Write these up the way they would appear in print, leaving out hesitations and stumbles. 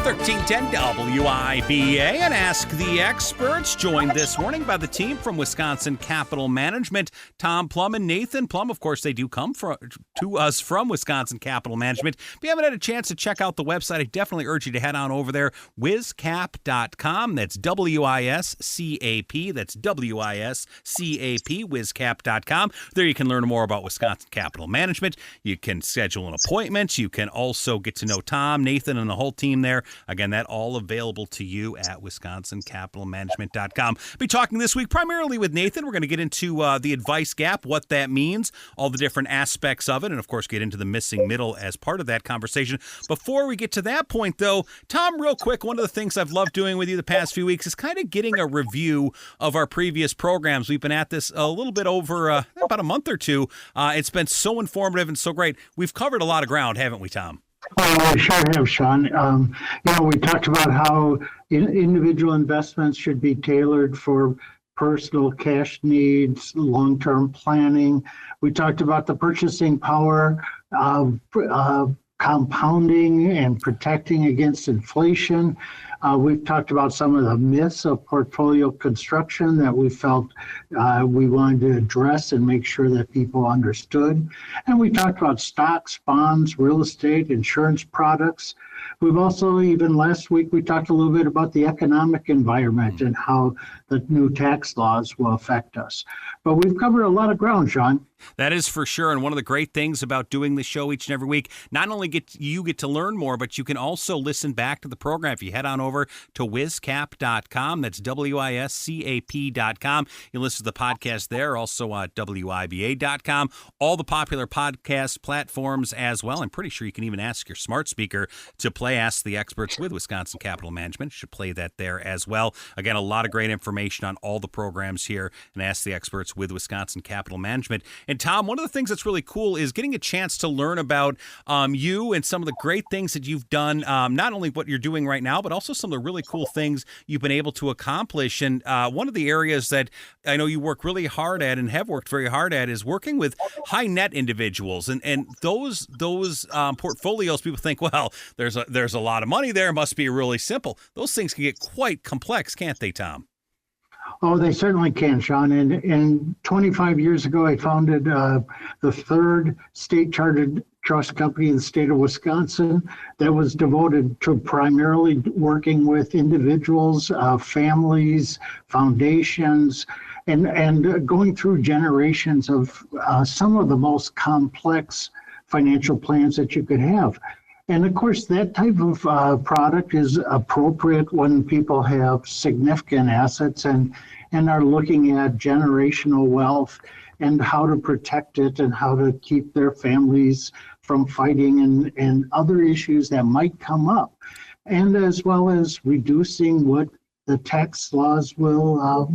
1310 WIBA and Ask the Experts, joined this morning by the team from Wisconsin Capital Management, Tom Plumb and Nathan Plumb. Of course, they do come to us from Wisconsin Capital Management. If you haven't had a chance to check out the website, I definitely urge you to head on over there, wiscap.com. That's WISCAP. That's WISCAP, wiscap.com. There you can learn more about Wisconsin Capital Management. You can schedule an appointment. You can also get to know Tom, Nathan, and the whole team there. Again, that all available to you at wisconsincapitalmanagement.com. Be talking this week primarily with Nathan. We're going to get into the advice gap, what that means, all the different aspects of it, and of course get into the missing middle as part of that conversation. Before we get to that point, though, Tom, real quick, one of the things I've loved doing with you the past few weeks is kind of getting a review of our previous programs. We've been at this a little bit over about a month or two. It's been so informative and so great. We've covered a lot of ground, haven't we, Tom? Oh, we sure have, Sean. We talked about how individual investments should be tailored for personal cash needs, long-term planning. We talked about the purchasing power of compounding and protecting against inflation. We've talked about some of the myths of portfolio construction that we felt we wanted to address and make sure that people understood. And we talked about stocks, bonds, real estate, insurance products. We've also, even last week, we talked a little bit about the economic environment and how the new tax laws will affect us. But we've covered a lot of ground, Sean. That is for sure. And one of the great things about doing the show each and every week, not only get to learn more, but you can also listen back to the program. If you head on over to wiscap.com, that's WISCAP.com. You listen to the podcast there, also at WIBA.com, all the popular podcast platforms as well. I'm pretty sure you can even ask your smart speaker to play Ask the Experts with Wisconsin Capital Management. You should play that there as well. Again, a lot of great information on all the programs here and Ask the Experts with Wisconsin Capital Management. And Tom, one of the things that's really cool is getting a chance to learn about you and some of the great things that you've done, not only what you're doing right now, but also some of the really cool things you've been able to accomplish. And one of the areas that I know you work really hard at and have worked very hard at is working with high net individuals. And those portfolios, people think, well, there's a lot of money there, must be really simple. Those things can get quite complex, can't they, Tom? Oh, they certainly can, Sean. And 25 years ago, I founded the third state-chartered trust company in the state of Wisconsin that was devoted to primarily working with individuals, families, foundations, and going through generations of some of the most complex financial plans that you could have. And of course, that type of product is appropriate when people have significant assets and are looking at generational wealth and how to protect it and how to keep their families from fighting and other issues that might come up. And as well as reducing what the tax laws will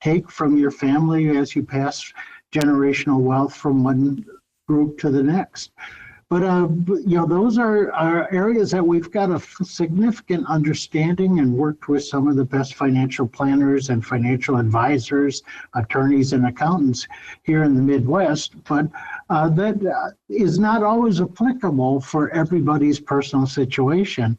take from your family as you pass generational wealth from one group to the next. But, those are areas that we've got a significant understanding and worked with some of the best financial planners and financial advisors, attorneys and accountants here in the Midwest. But that is not always applicable for everybody's personal situation.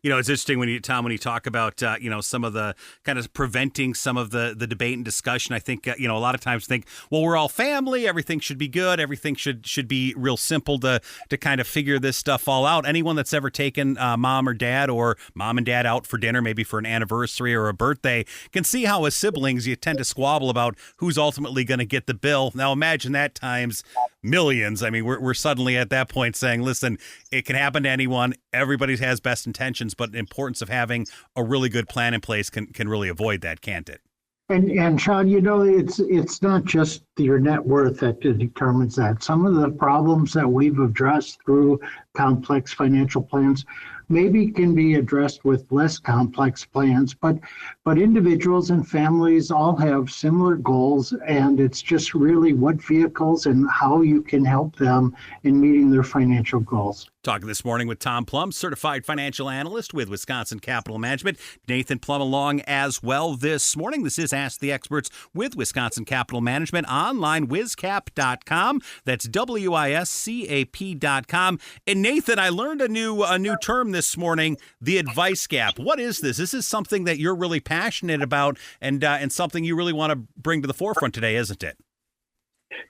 You know, it's interesting when you talk about, some of the kind of preventing some of the debate and discussion. I think, a lot of times think, well, we're all family. Everything should be good. Everything should be real simple to kind of figure this stuff all out. Anyone that's ever taken mom and dad out for dinner, maybe for an anniversary or a birthday, can see how as siblings you tend to squabble about who's ultimately going to get the bill. Now imagine that times millions. I mean, we're suddenly at that point saying, listen, it can happen to anyone. Everybody has best intentions, but the importance of having a really good plan in place can really avoid that, can't it? And Sean, it's not just your net worth that determines that. Some of the problems that we've addressed through complex financial plans maybe can be addressed with less complex plans, but individuals and families all have similar goals, and it's just really what vehicles and how you can help them in meeting their financial goals. Talking this morning with Tom Plumb, certified financial analyst with Wisconsin Capital Management. Nathan Plumb along as well this morning. This is Ask the Experts with Wisconsin Capital Management, online, wiscap.com. That's WISCAP.com. And Nathan, I learned a new term this morning, the advice gap. What is this? This is something that you're really passionate about and something you really want to bring to the forefront today, isn't it?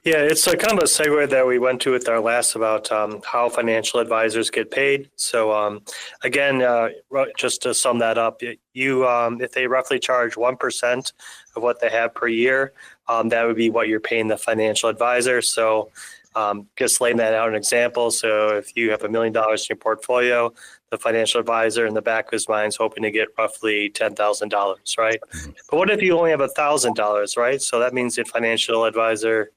Yeah, it's a kind of a segue that we went to with our last about how financial advisors get paid. So again, just to sum that up, if they roughly charge 1% of what they have per year, that would be what you're paying the financial advisor. So just laying that out an example. So if you have $1 million in your portfolio, the financial advisor in the back of his mind is hoping to get roughly $10,000, right? But what if you only have $1,000, right? So that means the financial advisor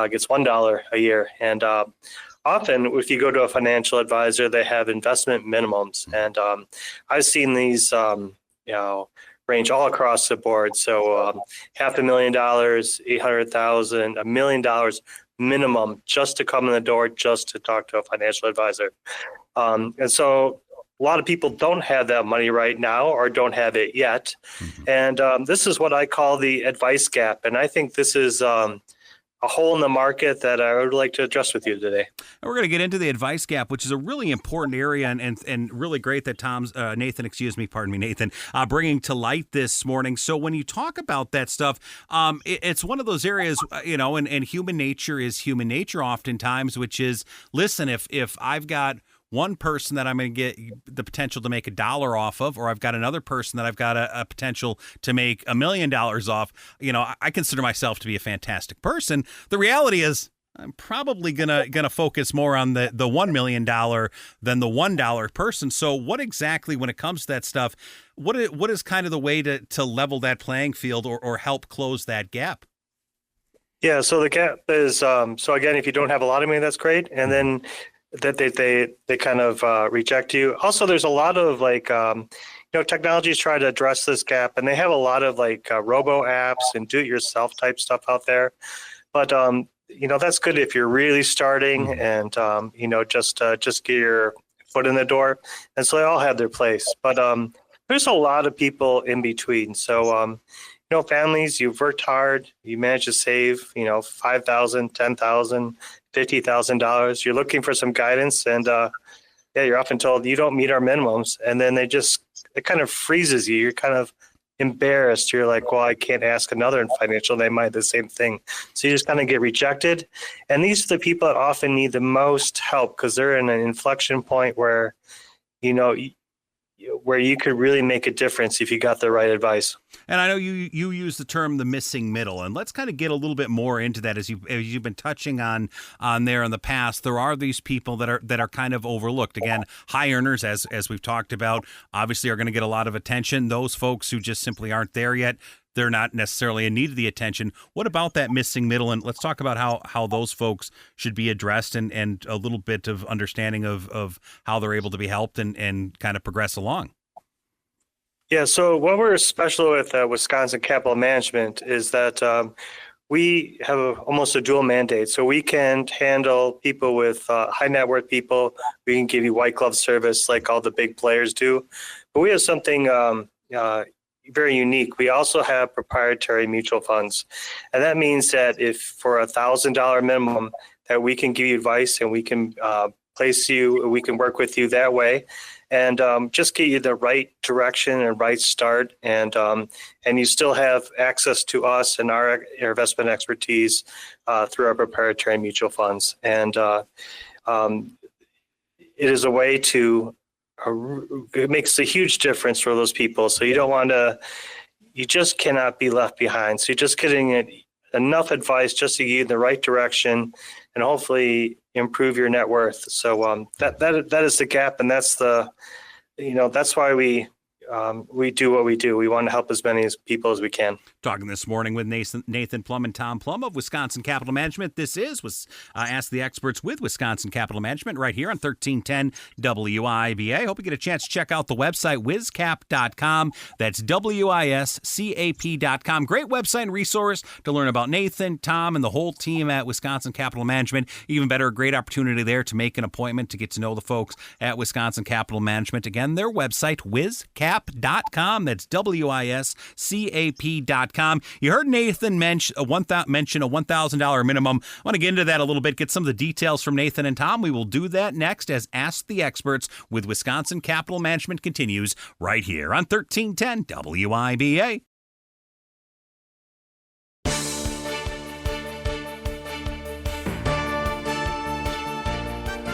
gets $1 a year. And often, if you go to a financial advisor, they have investment minimums. And I've seen these, range all across the board. So $500,000, 800,000, $1 million minimum just to come in the door, just to talk to a financial advisor. And so a lot of people don't have that money right now or don't have it yet. And this is what I call the advice gap. And I think this is a hole in the market that I would like to address with you today. We're going to get into the advice gap, which is a really important area and really great that Nathan, bringing to light this morning. So when you talk about that stuff, it's one of those areas, and human nature is human nature oftentimes, which is, listen, if I've got one person that I'm going to get the potential to make $1 off of, or I've got another person that I've got a potential to make $1 million off, I consider myself to be a fantastic person. The reality is I'm probably gonna focus more on the $1 million than the $1 person. So what exactly, when it comes to that stuff, what is kind of the way to level that playing field or help close that gap? Yeah, so the gap is, so again, if you don't have a lot of money, that's great. And then that they kind of reject you. Also, there's a lot of technologies try to address this gap, and they have a lot of robo apps and do-it-yourself type stuff out there. But that's good if you're really starting and just get your foot in the door. And so they all have their place. But there's a lot of people in between. So families, you've worked hard, you managed to save $5,000, $10,000. $50,000. You're looking for some guidance, and you're often told you don't meet our minimums, and then it kind of freezes you. You're kind of embarrassed. You're like, well, I can't ask another financial. They might do the same thing, so you just kind of get rejected. And these are the people that often need the most help because they're in an inflection point where where you could really make a difference if you got the right advice. And I know you use the term the missing middle, and let's kind of get a little bit more into that as you've been touching on there in the past. There are these people that are kind of overlooked. Again, high earners, as we've talked about, obviously are going to get a lot of attention. Those folks who just simply aren't there yet, they're not necessarily in need of the attention. What about that missing middle? And let's talk about how those folks should be addressed and a little bit of understanding of how they're able to be helped and kind of progress along. Yeah, so what we're special with Wisconsin Capital Management is that we have almost a dual mandate. So we can handle people with high net worth people. We can give you white glove service like all the big players do. But we have something very unique. We also have proprietary mutual funds. And that means that if for $1,000 minimum that we can give you advice and we can place you, we can work with you that way. And just get you the right direction and right start, and you still have access to us and our investment expertise through our proprietary mutual funds. And it is a way to it makes a huge difference for those people. So you just cannot be left behind. So you're just getting enough advice just to get you in the right direction, and hopefully improve your net worth. So that is the gap, and that's that's why we we do what we do. We want to help as many people as we can. Talking this morning with Nathan Plumb and Tom Plumb of Wisconsin Capital Management. This is Ask the Experts with Wisconsin Capital Management right here on 1310 WIBA. Hope you get a chance to check out the website, wiscap.com. That's WISCAP.com. Great website and resource to learn about Nathan, Tom, and the whole team at Wisconsin Capital Management. Even better, a great opportunity there to make an appointment to get to know the folks at Wisconsin Capital Management. Again, their website, wiscap.com. That's WISCAP.com. You heard Nathan mention a $1,000 minimum. I want to get into that a little bit, get some of the details from Nathan and Tom. We will do that next as Ask the Experts with Wisconsin Capital Management continues right here on 1310 WIBA.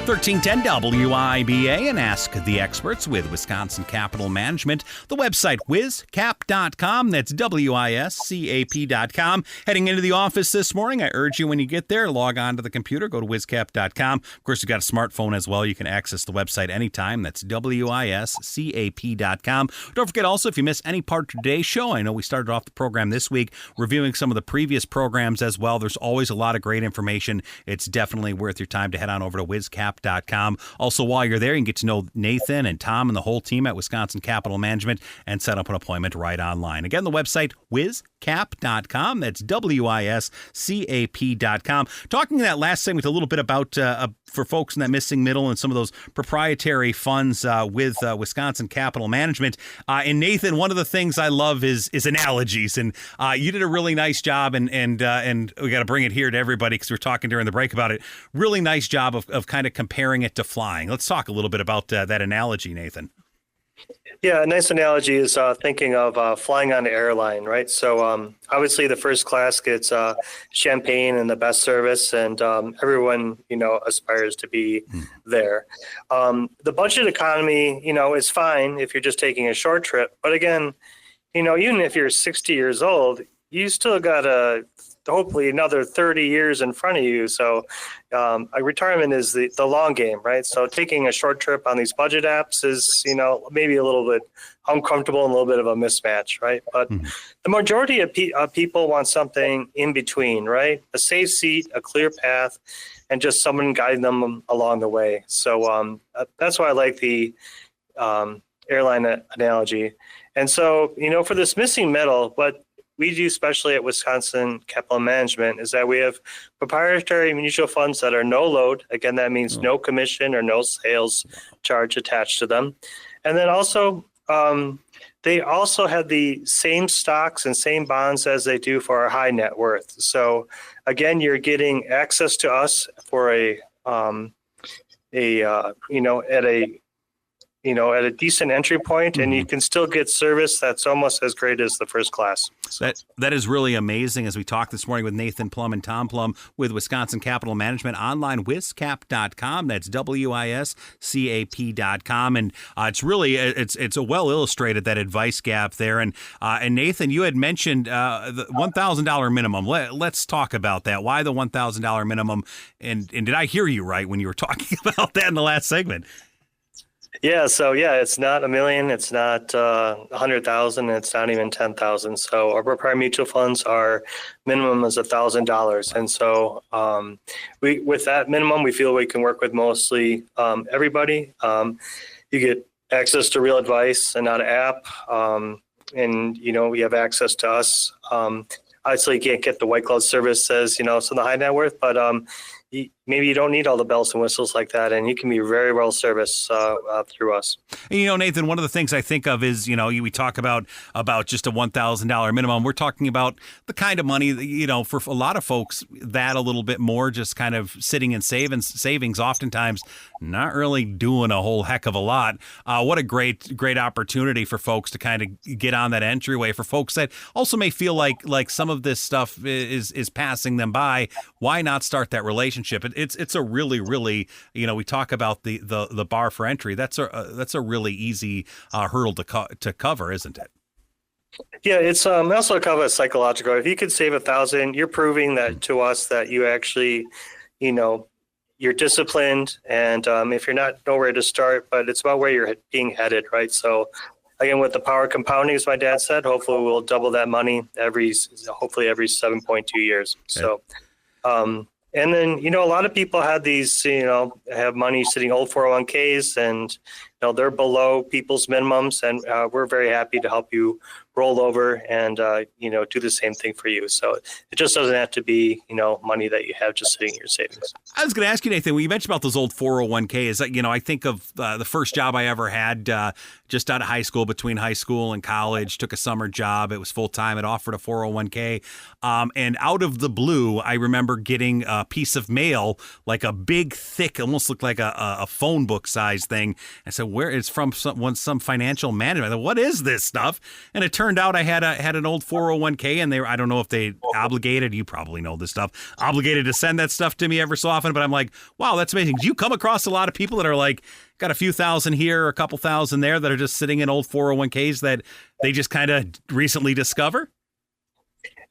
1310 WIBA and Ask the Experts with Wisconsin Capital Management. The website, wiscap.com. That's WISCAP.com. Heading into the office this morning, I urge you when you get there, log on to the computer, go to wiscap.com. Of course, you've got a smartphone as well. You can access the website anytime. That's WISCAP.com. Don't forget also, if you miss any part of today's show, I know we started off the program this week reviewing some of the previous programs as well. There's always a lot of great information. It's definitely worth your time to head on over to wiscap.com. Also, while you're there, you can get to know Nathan and Tom and the whole team at Wisconsin Capital Management and set up an appointment right online. Again, the website, wiscap.com. That's WISCAP.com. Talking in that last segment a little bit about for folks in that missing middle and some of those proprietary funds with Wisconsin Capital Management. And Nathan, one of the things I love is analogies, and you did a really nice job, and we got to bring it here to everybody because we were talking during the break about it. Really nice job of kind of comparing it to flying. Let's talk a little bit about that analogy, Nathan. Yeah, a nice analogy is thinking of flying on an airline, right? So obviously the first class gets champagne and the best service, and everyone, aspires to be there. The budget economy, is fine if you're just taking a short trip. But again, even if you're 60 years old, you still got hopefully another 30 years in front of you. So a retirement is the long game, right? So taking a short trip on these budget apps is, maybe a little bit uncomfortable and a little bit of a mismatch, right? But the majority of people want something in between, right? A safe seat, a clear path, and just someone guiding them along the way. So that's why I like the airline analogy. And so, for this missing middle, what we do, especially at Wisconsin Capital Management, is that we have proprietary mutual funds that are no load. Again, that means no commission or no sales charge attached to them. And then also, they also have the same stocks and same bonds as they do for our high net worth. So again, you're getting access to us for at a decent entry point, and you can still get service that's almost as great as the first class. So. That is really amazing. As we talked this morning with Nathan Plumb and Tom Plumb with Wisconsin Capital Management, online, wiscap.com. That's WISCAP.com. And it's really, it's a well illustrated, that advice gap there. And Nathan, you had mentioned the $1,000 minimum. Let's talk about that. Why the $1,000 minimum? And did I hear you right when you were talking about that in the last segment? Yeah, so it's not $1 million, it's not 100,000, it's not even 10,000. So our proprietary mutual funds, our minimum is $1,000, and so with that minimum, we feel we can work with mostly everybody. You get access to real advice and not an app, and we have access to us. Obviously, you can't get the white glove service as some of the high net worth, but maybe you don't need all the bells and whistles like that, and you can be very well serviced through us. And, Nathan, one of the things I think of is, we talk about just a $1,000 minimum. We're talking about the kind of money that, for a lot of folks, that a little bit more just kind of sitting in savings, oftentimes not really doing a whole heck of a lot. What a great opportunity for folks to kind of get on that entryway. For folks that also may feel like some of this stuff is passing them by, why not start that relationship? It's a really, really, we talk about the bar for entry. That's a really easy hurdle to cover, isn't it? Yeah, it's also cover psychological. If you could save $1,000, you're proving that to us that you actually, you're disciplined, and if you're not, know where to start, but it's about where you're being headed, right? So again, with the power compounding, as my dad said, hopefully we'll double that money hopefully every 7.2 years. So, and then, a lot of people have these, have money sitting old 401ks and, they're below people's minimums. And we're very happy to help you roll over and, do the same thing for you. So it just doesn't have to be, money that you have just sitting in your savings. I was going to ask you, Nathan, when you mentioned about those old 401ks, I think of the first job I ever had just out of high school, between high school and college, took a summer job. It was full time. It offered a 401k. And out of the blue, I remember getting a piece of mail, like a big, thick, almost looked like a phone book size thing. I said, where it's from some financial manager. I thought, what is this stuff? And it turned out I had an old 401k, and I don't know if they obligated, you probably know this stuff, obligated to send that stuff to me ever so often. But I'm like, wow, that's amazing. Do you come across a lot of people that are like, got a few thousand here, a couple thousand there, that are just sitting in old 401ks that they just kind of recently discover?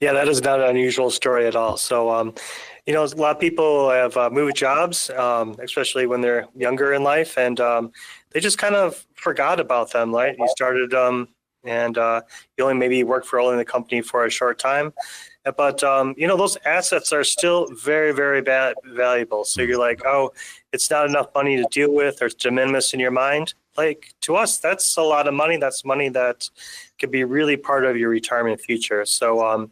Yeah, that is not an unusual story at all. So, a lot of people have moved jobs, especially when they're younger in life, and they just kind of forgot about them, right? You started and you only maybe worked for the company for a short time. But, those assets are still very, very valuable. So you're like, oh, it's not enough money to deal with, or it's de minimis in your mind. Like, to us, that's a lot of money. That's money that could be really part of your retirement future. So,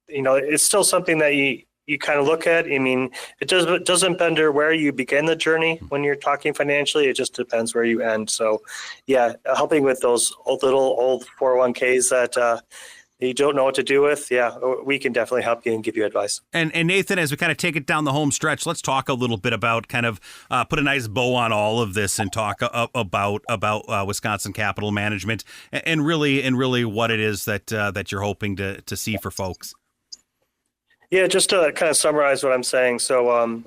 it's still something that you kind of look at. I mean, it doesn't bend where you begin the journey when you're talking financially. It just depends where you end. So, yeah, helping with those old 401ks that you don't know what to do with, yeah, we can definitely help you and give you advice. And Nathan, as we kind of take it down the home stretch, let's talk a little bit about kind of put a nice bow on all of this and talk about Wisconsin Capital Management and really what it is that you're hoping to see for folks. Yeah, just to kind of summarize what I'm saying. So,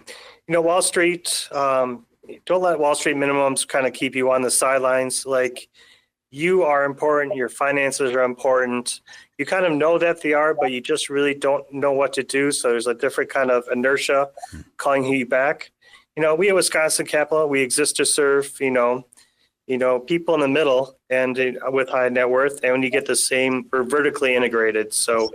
Wall Street, don't let Wall Street minimums kind of keep you on the sidelines. Like, you are important. Your finances are important. You kind of know that they are, but you just really don't know what to do. So there's a different kind of inertia calling you back. We at Wisconsin Capital, we exist to serve, people in the middle and with high net worth. And when you get the same, we're vertically integrated. So,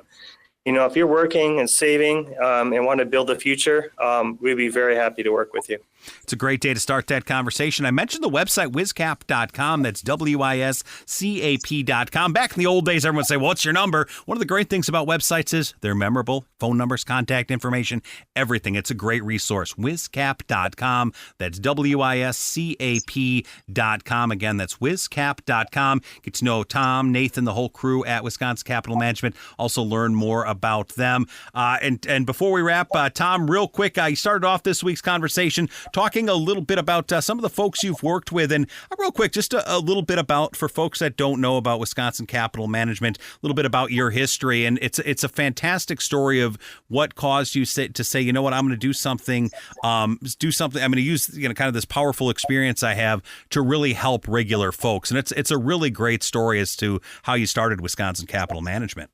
if you're working and saving and want to build a future, we'd be very happy to work with you. It's a great day to start that conversation. I mentioned the website, wiscap.com. That's WISCAP.com. Back in the old days, everyone would say, well, what's your number? One of the great things about websites is they're memorable. Phone numbers, contact information, everything. It's a great resource. Wiscap.com. That's WISCAP.com. Again, that's wiscap.com. Get to know Tom, Nathan, the whole crew at Wisconsin Capital Management. Also learn more about them. And before we wrap, Tom, real quick, you started off this week's conversation talking a little bit about some of the folks you've worked with. And real quick, just a little bit about, for folks that don't know about Wisconsin Capital Management, a little bit about your history. And it's a fantastic story of what caused you to say, you know what, I'm going to do something. I'm going to use kind of this powerful experience I have to really help regular folks. And it's a really great story as to how you started Wisconsin Capital Management.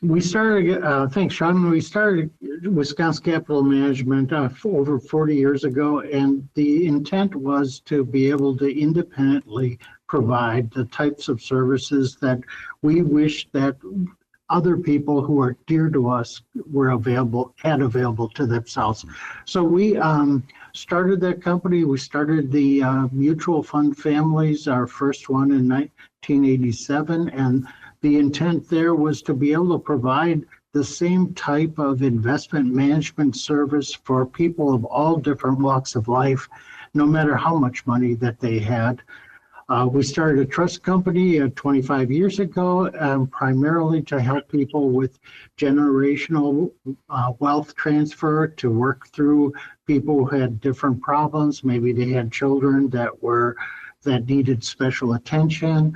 We started, thanks, Sean. We started Wisconsin Capital Management over 40 years ago, and the intent was to be able to independently provide the types of services that we wish that other people who are dear to us had available to themselves. So we started that company. We started the mutual fund families, our first one in 1987, and the intent there was to be able to provide the same type of investment management service for people of all different walks of life, no matter how much money that they had. We started a trust company 25 years ago, primarily to help people with generational wealth transfer, to work through people who had different problems. Maybe they had children that needed special attention.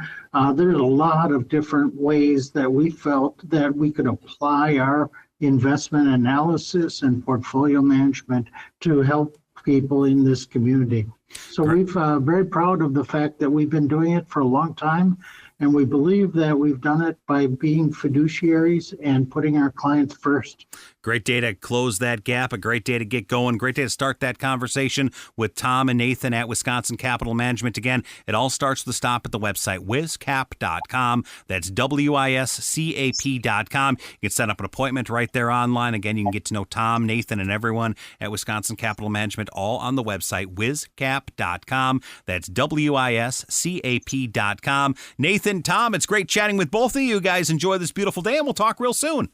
There's a lot of different ways that we felt that we could apply our investment analysis and portfolio management to help people in this community. So we're very proud of the fact that we've been doing it for a long time, and we believe that we've done it by being fiduciaries and putting our clients first. Great day to close that gap, a great day to get going, great day to start that conversation with Tom and Nathan at Wisconsin Capital Management. Again, it all starts with a stop at the website, wiscap.com. That's WISCAP.com. You can set up an appointment right there online. Again, you can get to know Tom, Nathan, and everyone at Wisconsin Capital Management all on the website, wiscap.com. That's WISCAP.com. Nathan, Tom, it's great chatting with both of you guys. Enjoy this beautiful day, and we'll talk real soon.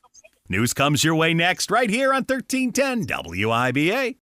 News comes your way next, right here on 1310 WIBA.